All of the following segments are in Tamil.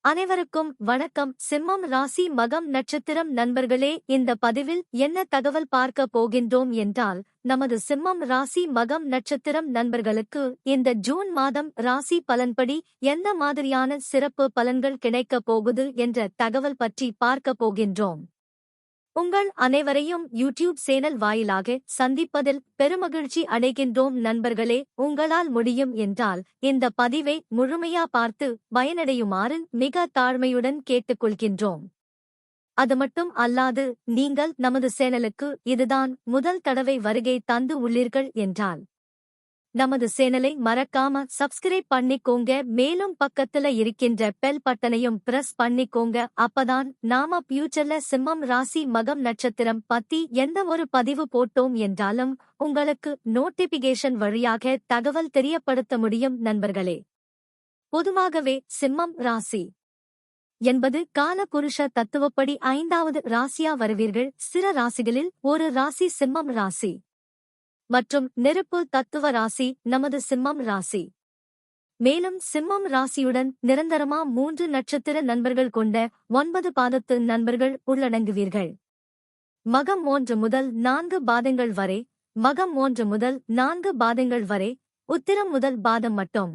அனைவருக்கும் வணக்கம். சிம்மம் ராசி மகம் நட்சத்திரம் நண்பர்களே, இந்த பதிவில் என்ன தகவல் பார்க்க போகின்றோம் என்றால், நமது சிம்மம் ராசி மகம் நட்சத்திரம் நண்பர்களுக்கு இந்த ஜூன் மாதம் ராசி பலன்படி எந்த மாதிரியான சிறப்பு பலன்கள் கிடைக்கப் போகுது என்ற தகவல் பற்றி பார்க்க போகின்றோம். உங்கள் அனைவரையும் யூடியூப் சேனல் வாயிலாக சந்திப்பதில் பெருமகிழ்ச்சி அடைகின்றோம் நண்பர்களே. உங்களால் முடியும் என்றால் இந்த பதிவை முழுமையா பார்த்து பயனடையுமாறு மிக தாழ்மையுடன் கேட்டுக்கொள்கின்றோம். அது மட்டும் அல்லாது நீங்கள் நமது சேனலுக்கு இதுதான் முதல் தடவை வருகை தந்து உள்ளீர்கள் என்றால் நமது சேனலை மறக்காம சப்ஸ்கிரைப் பண்ணிக்கோங்க. மேலும் பக்கத்துல இருக்கின்ற பெல் பட்டனையும் பிரஸ் பண்ணிக்கோங்க. அப்பதான் நாம ஃபியூச்சர்ல சிம்மம் ராசி மகம் நட்சத்திரம் பத்தி எந்த ஒரு பதிவு போட்டோம் என்றாலும் உங்களுக்கு நோட்டிபிகேஷன் வழியாக தகவல் தெரியப்படுத்த முடியும் நண்பர்களே. பொதுவாகவே சிம்மம் ராசி என்பது காலபுருஷ தத்துவப்படி 5வது ராசியா வருவீர்கள். சிற ராசிகளில் ஒரு ராசி சிம்மம் ராசி மற்றும் நெருப்பு தத்துவ ராசி நமது சிம்மம் ராசி. மேலும் சிம்மம் ராசியுடன் நிரந்தரமா 3 நட்சத்திர நண்பர்கள் கொண்ட 9 பாதத்து நண்பர்கள் உள்ளடங்குவீர்கள். மகம் 1 முதல் 4 பாதங்கள் வரை, மகம் 1 முதல் 4 பாதங்கள் வரை, உத்திரம் முதல் பாதம் மட்டும்.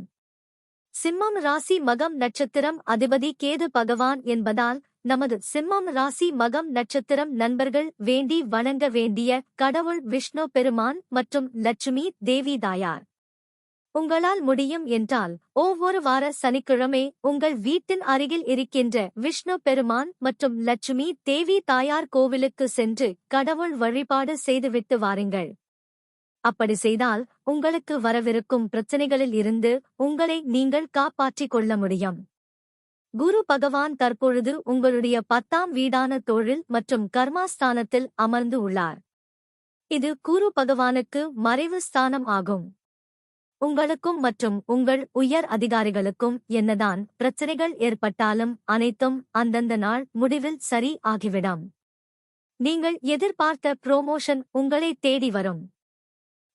சிம்மம் ராசி மகம் நட்சத்திரம் அதிபதி கேது பகவான் என்பதால் நமது சிம்மம் ராசி மகம் நட்சத்திரம் நண்பர்கள் வேண்டி வணங்க வேண்டிய கடவுள் விஷ்ணு பெருமான் மற்றும் லட்சுமி தேவி தாயார். உங்களால் முடியும் என்றால் ஒவ்வொரு வார சனிக்கிழமை உங்கள் வீட்டின் அருகில் இருக்கின்ற விஷ்ணு பெருமான் மற்றும் லட்சுமி தேவி தாயார் கோவிலுக்கு சென்று கடவுள் வழிபாடு செய்துவிட்டு வாருங்கள். அப்படி செய்தால் உங்களுக்கு வரவிருக்கும் பிரச்சனைகளில் இருந்து உங்களை நீங்கள் காப்பாற்றிக் கொள்ள முடியும். குரு பகவான் தற்பொழுது உங்களுடைய 10ஆம் வீடான தொழில் மற்றும் கர்மாஸ்தானத்தில் அமர்ந்து உள்ளார். இது குரு பகவானுக்கு மறைவு ஸ்தானம் ஆகும். உங்களுக்கும் மற்றும் உங்கள் உயர் அதிகாரிகளுக்கும் என்னதான் பிரச்சனைகள் ஏற்பட்டாலும் அனைத்தும் அந்தந்த நாள் முடிவில் சரி ஆகிவிடும். நீங்கள் எதிர்பார்த்த புரோமோஷன் உங்களை தேடி வரும்.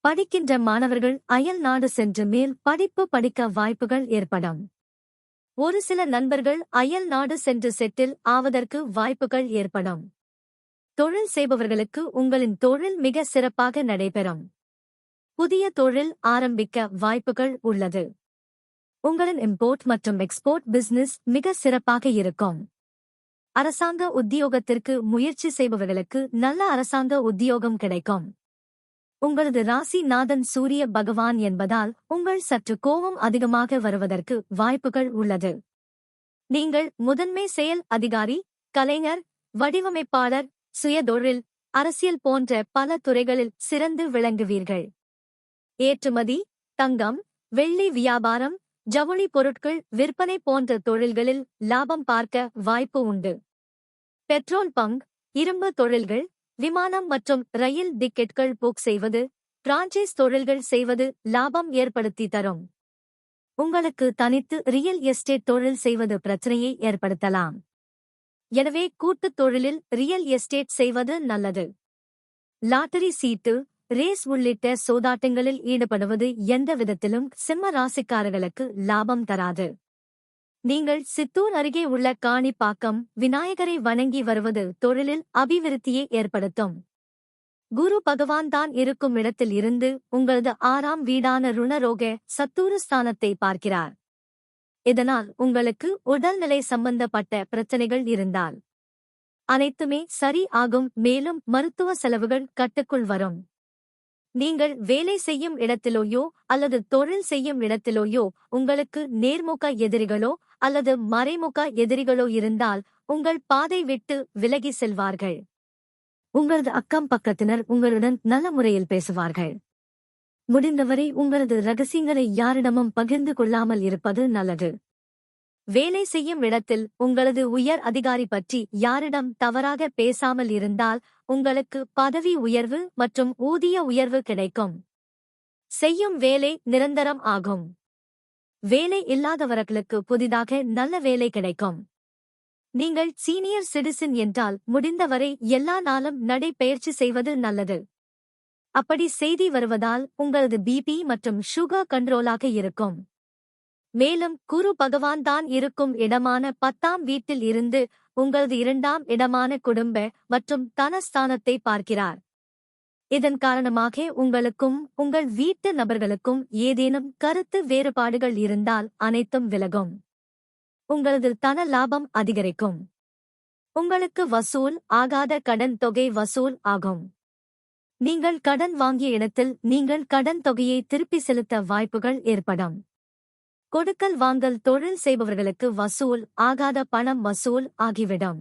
படிக்கின்ற மாணவர்கள் அயல் நாடு சென்று மேல் படிப்பு படிக்க வாய்ப்புகள் ஏற்படும். ஒரு சில நண்பர்கள் அயல் நாடு சென்று செட்டில் ஆவதற்கு வாய்ப்புகள் ஏற்படும். தொழில் செய்பவர்களுக்கு உங்களின் தொழில் மிக சிறப்பாக நடைபெறும். புதிய தொழில் ஆரம்பிக்க வாய்ப்புகள் உள்ளது. உங்களின் இம்போர்ட் மற்றும் எக்ஸ்போர்ட் பிசினஸ் மிக சிறப்பாக இருக்கும். அரசாங்க உத்தியோகத்திற்கு முயற்சி செய்பவர்களுக்கு நல்ல அரசாங்க உத்தியோகம் கிடைக்கும். உங்களது ராசி நாதன் சூரிய பகவான் என்பதால் உங்கள் சற்று கோபம் அதிகமாக வருவதற்கு வாய்ப்புகள் உள்ளது. நீங்கள் முதன்மை செயல் அதிகாரி, கலைஞர், வடிவமைப்பாளர், சுயதொழில், அரசியல் போன்ற பல துறைகளில் சிறந்து விளங்குவீர்கள். ஏற்றுமதி, தங்கம், வெள்ளி வியாபாரம், ஜவுளி பொருட்கள் விற்பனை போன்ற தொழில்களில் லாபம் பார்க்க வாய்ப்பு உண்டு. பெட்ரோல் பங்க், இரும்பு தொழில்கள், விமானம் மற்றும் ரயில் டிக்கெட்கள் புக் செய்வது, பிரான்சைஸ் தொழில்கள் செய்வது லாபம் ஏற்படுத்தி தரும். உங்களுக்கு தனித்து ரியல் எஸ்டேட் தொழில் செய்வது பிரச்சனையை ஏற்படுத்தலாம். எனவே கூட்டுத் தொழிலில் ரியல் எஸ்டேட் செய்வது நல்லது. லாட்டரி சீட்டு, ரேஸ் உள்ளிட்ட சூதாட்டங்களில் ஈடுபடுவது எந்த விதத்திலும் சிம்ம ராசிக்காரர்களுக்கு லாபம் தராது. நீங்கள் சித்தூர் அருகே உள்ள காணிப்பாக்கம் விநாயகரை வணங்கி வருவது தொழிலில் அபிவிருத்தியை ஏற்படுத்தும். குரு பகவான் தான் இருக்கும் இடத்தில் இருந்து உங்களது 6ஆம் வீடான ருணரோக சத்துரு ஸ்தானத்தை பார்க்கிறார். இதனால் உங்களுக்கு உடல்நிலை சம்பந்தப்பட்ட பிரச்சனைகள் இருந்தால் அனைத்துமே சரி ஆகும். மேலும் மருத்துவ செலவுகள் கட்டுக்குள் வரும். நீங்கள் வேலை செய்யும் இடத்திலோயோ அல்லது தொழில் செய்யும் இடத்திலோயோ உங்களுக்கு நேர்முக எதிரிகளோ அல்லது மறைமுக எதிரிகளோ இருந்தால் உங்கள் பாதை விட்டு விலகி செல்வார்கள். உங்களது அக்கம் பக்கத்தினர் உங்களுடன் நல்ல முறையில் பேசுவார்கள். முடிந்தவரை உங்களது ரகசியங்களை யாரிடமும் பகிர்ந்து கொள்ளாமல் இருப்பது நல்லது. வேலை செய்யும் இடத்தில் உங்களது உயர் அதிகாரி பற்றி யாரிடம் தவறாக பேசாமல் இருந்தால் உங்களுக்கு பதவி உயர்வு மற்றும் ஊதிய உயர்வு கிடைக்கும். செய்யும் வேலை நிரந்தரம் ஆகும். வேலை இல்லாதவர்களுக்கு புதிதாக நல்ல வேலை கிடைக்கும். நீங்கள் சீனியர் சிட்டிசன் என்றால் முடிந்தவரை எல்லா நாளும் நடைபயிற்சி செய்வது நல்லது. அப்படி செய்தி வருவதால் உங்களது பிபி மற்றும் சுகர் கண்ட்ரோலாக இருக்கும். மேலும் குரு பகவான் தான் இருக்கும் இடமான 10ஆம் வீட்டில் இருந்து உங்களது 2ஆம் இடமான குடும்ப மற்றும் தனஸ்தானத்தை பார்க்கிறார். இதன் காரணமாக உங்களுக்கும் உங்கள் வீட்டு நபர்களுக்கும் ஏதேனும் கருத்து வேறுபாடுகள் இருந்தால் அனைத்தும் விலகும். உங்களது தன லாபம் அதிகரிக்கும். உங்களுக்கு வசூல் ஆகாத கடன் தொகை வசூல் ஆகும். நீங்கள் கடன் வாங்கிய இடத்தில் நீங்கள் கடன் தொகையை திருப்பி செலுத்த வாய்ப்புகள் ஏற்படும். கொடுக்கல் வாங்கல் தொழில் செய்பவர்களுக்கு வசூல் ஆகாத பணம் வசூல் ஆகிவிடும்.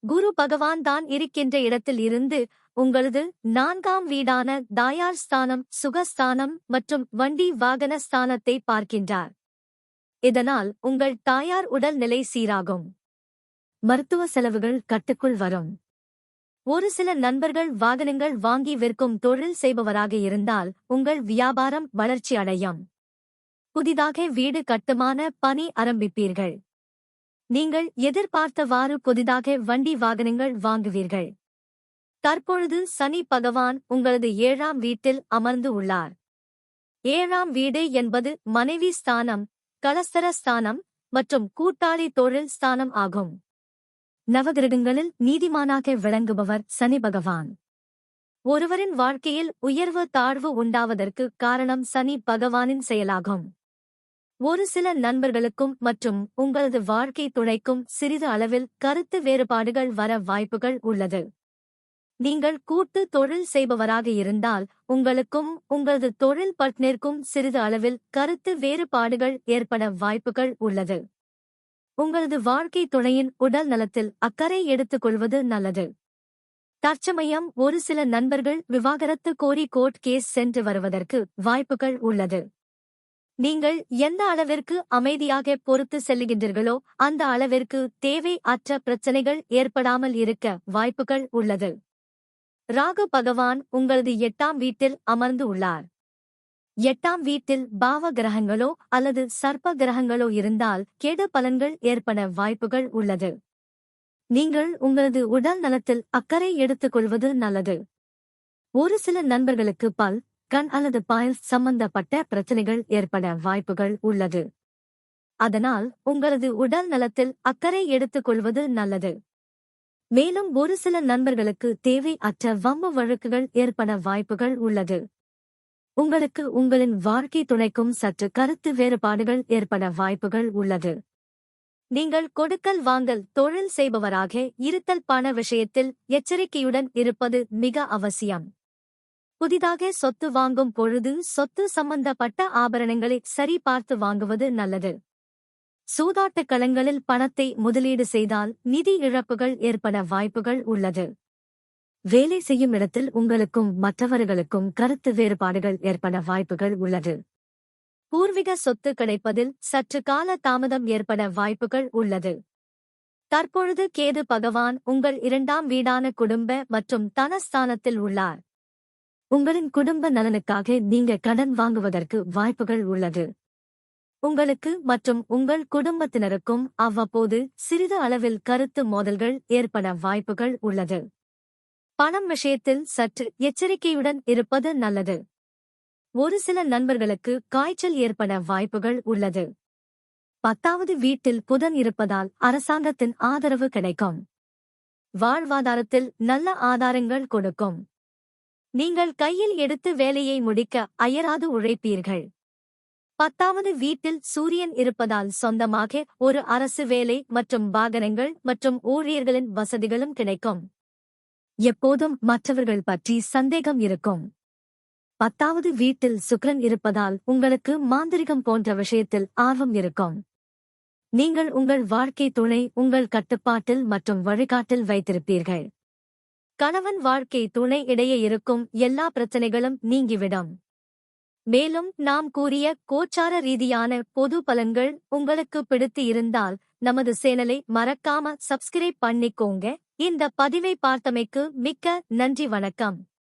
குரு பகவான் தான் இருக்கின்ற இடத்தில் இருந்து உங்களது 4ஆம் வீடான தாயார் ஸ்தானம், சுகஸ்தானம் மற்றும் வண்டி வாகன ஸ்தானத்தை பார்க்கின்றார். இதனால் உங்கள் தாயார் உடல் நிலை சீராகும். மருத்துவ செலவுகள் கட்டுக்குள் வரும். ஒரு சில நண்பர்கள் வாகனங்கள் வாங்கி விற்கும் தொழில் செய்பவராக இருந்தால் உங்கள் வியாபாரம் வளர்ச்சி அடையும். புதிதாக வீடு கட்டுமான பணி ஆரம்பிப்பீர்கள். நீங்கள் எதிர்பார்த்தவாறு புதிதாக வண்டி வாகனங்கள் வாங்குவீர்கள். தற்பொழுது சனி பகவான் உங்களது 7ஆம் வீட்டில் அமர்ந்து உள்ளார். 7ஆம் வீடு என்பது மனைவி ஸ்தானம், கலஸ்தர ஸ்தானம் மற்றும் கூட்டாளி தொழில் ஸ்தானம் ஆகும். நவகிரகங்களில் நீதிமானாக விளங்குபவர் சனி பகவான். ஒருவரின் வாழ்க்கையில் உயர்வு தாழ்வு உண்டாவதற்கு காரணம் சனி பகவானின் செயலாகும். ஒரு சில நண்பர்களுக்கும் மற்றும் உங்களது வாழ்க்கை துணைக்கும் சிறிது அளவில் கருத்து வேறுபாடுகள் வர வாய்ப்புகள் உள்ளது. நீங்கள் கூட்டு தொழில் செய்பவராக இருந்தால் உங்களுக்கும் உங்களது தொழில் பார்ட்னருக்கும் சிறிது அளவில் கருத்து வேறுபாடுகள் ஏற்பட வாய்ப்புகள் உள்ளது. உங்களது வாழ்க்கை துணையின் உடல் நலத்தில் அக்கறை எடுத்துக் கொள்வது நல்லது. தற்சமயம் ஒரு சில நண்பர்கள் விவாகரத்து கோரி கோர்ட் கேஸ் சென்று வருவதற்கு வாய்ப்புகள் உள்ளது. நீங்கள் எந்த அளவிற்கு அமைதியாக பொறுத்து செல்லுகின்றீர்களோ அந்த அளவிற்கு தேவை அற்ற பிரச்சனைகள் ஏற்படாமல் இருக்க வாய்ப்புகள் உள்ளது. ராகு பகவான் உங்களது 8ஆம் வீட்டில் அமர்ந்து உள்ளார். 8ஆம் வீட்டில் பாவ கிரகங்களோ அல்லது சர்ப்ப கிரகங்களோ இருந்தால் கெடு பலன்கள் ஏற்பட வாய்ப்புகள் உள்ளது. நீங்கள் உங்களது உடல் நலத்தில் அக்கறை எடுத்துக் கொள்வது நல்லது. ஒரு சில நண்பர்களுக்கு பல், கண் அல்லது பாயல் சம்பந்தப்பட்ட பிரச்சனைகள் ஏற்பட வாய்ப்புகள் உள்ளது. அதனால் உங்களது உடல் நலத்தில் அக்கறை எடுத்துக் கொள்வது நல்லது. மேலும் ஒரு சில நண்பர்களுக்கு தேவை அற்ற வம்பு வழக்குகள் ஏற்பட வாய்ப்புகள் உள்ளது. உங்களுக்கு உங்களின் வாழ்க்கை துணைக்கும் சற்று கருத்து வேறுபாடுகள் ஏற்பட வாய்ப்புகள் உள்ளது. நீங்கள் கொடுக்கல் வாங்கல் தொழில் செய்பவராக இருத்தல் பண விஷயத்தில் எச்சரிக்கையுடன் இருப்பது மிக அவசியம். புதிதாக சொத்து வாங்கும் பொழுது சொத்து சம்பந்தப்பட்ட ஆபரணங்களை சரி பார்த்து வாங்குவது நல்லது. சூதாட்ட களங்களில் பணத்தை முதலீடு செய்தால் நிதி இழப்புகள் ஏற்பட வாய்ப்புகள் உள்ளது. வேலை செய்யும் இடத்தில் உங்களுக்கும் மற்றவர்களுக்கும் கருத்து வேறுபாடுகள் ஏற்பட வாய்ப்புகள் உள்ளது. பூர்வீக சொத்து கிடைப்பதில் சற்று கால தாமதம் ஏற்பட வாய்ப்புகள் உள்ளது. தற்பொழுது கேது பகவான் உங்கள் 2ஆம் வீடான குடும்ப மற்றும் தனஸ்தானத்தில் உள்ளார். உங்களின் குடும்ப நலனுக்காக நீங்க கடன் வாங்குவதற்கு வாய்ப்புகள் உள்ளது. உங்களுக்கு மற்றும் உங்கள் குடும்பத்தினருக்கும் அவ்வப்போது சிறிது அளவில் கருத்து மோதல்கள் ஏற்பட வாய்ப்புகள் உள்ளது. பணம் விஷயத்தில் சற்று எச்சரிக்கையுடன் இருப்பது நல்லது. ஒரு சில நண்பர்களுக்கு காய்ச்சல் ஏற்பட வாய்ப்புகள் உள்ளது. 10வது வீட்டில் புதன் இருப்பதால் அரசாங்கத்தின் ஆதரவு கிடைக்கும். வாழ்வாதாரத்தில் நல்ல ஆதாரங்கள் கொடுக்கும். நீங்கள் கையில் எடுத்து வேலையை முடிக்க அயராது உழைப்பீர்கள். 10வது வீட்டில் சூரியன் இருப்பதால் சொந்தமாக ஒரு அரசு வேலை மற்றும் வாகனங்கள் மற்றும் ஊழியர்களின் வசதிகளும் கிடைக்கும். எப்போதும் மற்றவர்கள் பற்றி சந்தேகம் இருக்கும். 10வது வீட்டில் சுக்கிரன் இருப்பதால் உங்களுக்கு மாந்திரிகம் போன்ற விஷயத்தில் ஆர்வம் இருக்கும். நீங்கள் உங்கள் வாழ்க்கை துணை உங்கள் கட்டுப்பாட்டில் மற்றும் வழிகாட்டில் வைத்திருப்பீர்கள். கணவன் வாழ்க்கை துணை இடையே இருக்கும் எல்லா பிரச்சனைகளும் நீங்கிவிடும். மேலும் நாம் கூறிய கோச்சார ரீதியான பொது பலன்கள் உங்களுக்கு பிடித்து இருந்தால் நமது சேனலை மறக்காம சப்ஸ்கிரைப் பண்ணிக்கோங்க. இந்த பதிவை பார்த்தமைக்கு மிக்க நன்றி. வணக்கம்.